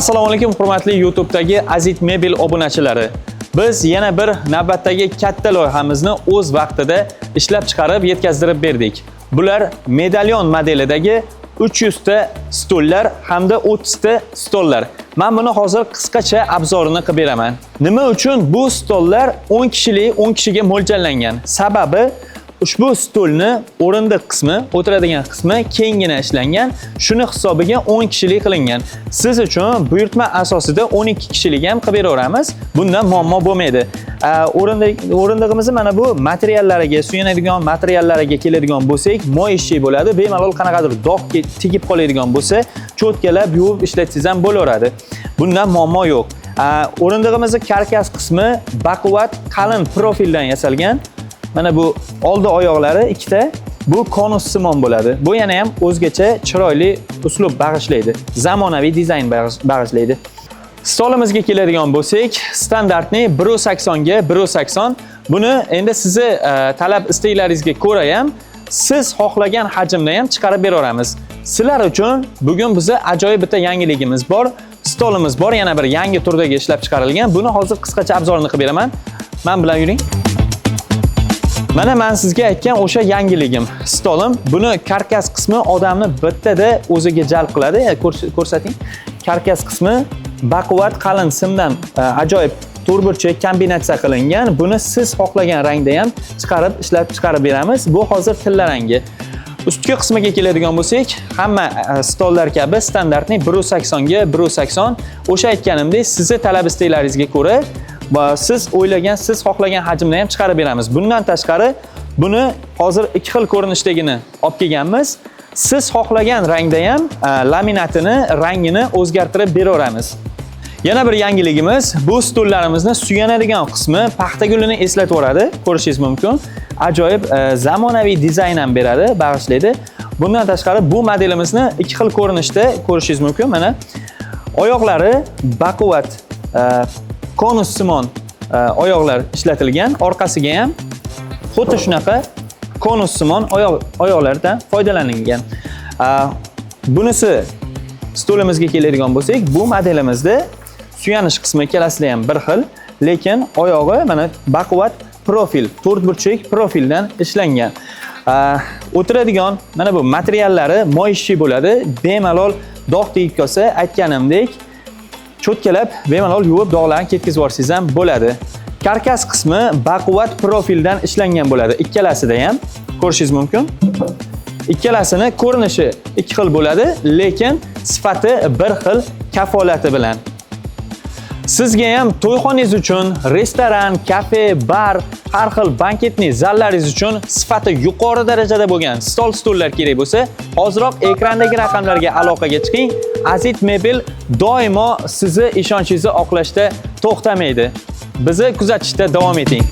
Assalomu alaykum hurmatli YouTube'dagi Aziz Mebel obunachilari. Biz yana bir navbatdagi katta loyihamizni o'z vaqtida ishlab chiqarib yetkazdirib berdik. Bular medalyon modelidagi 300 ta stollar hamda 30 ta stollar. Men buni hozir qisqacha obzorini qilib beraman. Nima uchun bu stollar 10 kishiga mo'ljallangan? Sababi ushbu stolni o'rindiq qismi, o'tiradigan qismi kengina ishlangan, shuni hisobiga 10 kishilik qilingan. Siz uchun buyurtma asosida 12 kishilik ham qilib beraveramiz. Bundan muammo bo'lmaydi. O'rindig'imizni mana bu materiallariga, suyanadigan materiallariga keladigan bo'lsak, moy ishchi bo'ladi. Bemalol qanaqadir dog' tegib qoladigan bo'lsa, cho'tkalab yuvib ishlatsangiz ham bo'laveradi. Bundan muammo yo'q. O'rindig'imizning karkas qismi baquvvat qalin profildan yasalgan. Mana bu oldi oyoqlari ikkita, bu konus simon bo'ladi. Bu yana ham o'zgacha chiroyli uslub bag'ishlaydi. Zamonaviy dizayn bag'ishlaydi. Stolimizga keladigan bo'lsak, standartni 1.80 ga 1.80. Buni endi sizni talab isteklaringizga ko'ra ham siz xohlagan hajmda ham chiqarib beraveramiz. Sizlar uchun bugun bizda ajoyib bitta yangiligimiz bor. Stolimiz bor, yana bir yangi turdagi ishlab chiqarilgan. Buni hozir qisqacha obzorini qilib beraman. Men bilan yuring. Mana men sizga aytgan o'sha yangiligim stolim. Buni karkas qismi odamni bittada o'ziga jalb qiladi. Ko'rsating. Karkas qismi baquvvat qalin simdan ajoyib to'rtburchak kombinatsiya qilingan. Buni siz xohlagan rangda ham ishlab chiqarib beramiz. Bu hozir tilla rangi. Ustki qismiga keladigan bo'lsak, hamma stollar kabi standartni 1.80 ga 1.80. O'sha aytganimdek, sizni talab isteklaringizga ko'ra va siz o'ylagan, siz xohlagan hajmda ham chiqarib beramiz. Bundan tashqari, buni hozir ikki xil ko'rinishdagini olib kelganmiz. Siz xohlagan rangda ham laminatini, rangini o'zgartirib beraveramiz. Yana bir yangiligimiz, bu stollarimizni suyanadigan qismi paxta gulini eslatib yoradi, ko'rishingiz mumkin. Ajoyib zamonaviy dizayn ham beradi, bag'ishlaydi. Bundan tashqari bu modelimizni ikki xil ko'rinishda ko'rishingiz mumkin. Mana oyoqlari baquvvat konus simon oyoqlar ishlatilgan, orqasiga ham xuddi shunaqa konus simon oyoqlardan foydalanilgan. Bunisi stolimizga keladigan bo'lsak, bu modelimizda suyanish qismi ikkalasida ham bir xil, lekin oyog'i mana baquvvat profil, to'rtburchak profildan ishlangan. O'tiradigan mana bu materiallari moy ishchi bo'ladi. Bemalol dog' tegib qolsa, aytganimdek, cho'tkalab bemalol yuvib dog'larni ketkizib yuborsangiz ham bo'ladi. Karkas qismi baquvvat profildan ishlangan bo'ladi. Ikkalasida ham ko'rishingiz mumkin. Ikkalasini ko'rinishi ikki xil bo'ladi, lekin sifati bir xil kafolati bilan. Sizga ham to'yxonangiz uchun, restoran, kafe, bar, har xil banketli zallaringiz uchun sifati yuqori darajada bo'lgan stollar kerak bo'lsa, hoziroq ekrandagi raqamlarga aloqaga chiqing. Aziz Mebel doimo sizni ishonchingizni oqlashda to'xtamaydi. Bizni kuzatishda davom eting.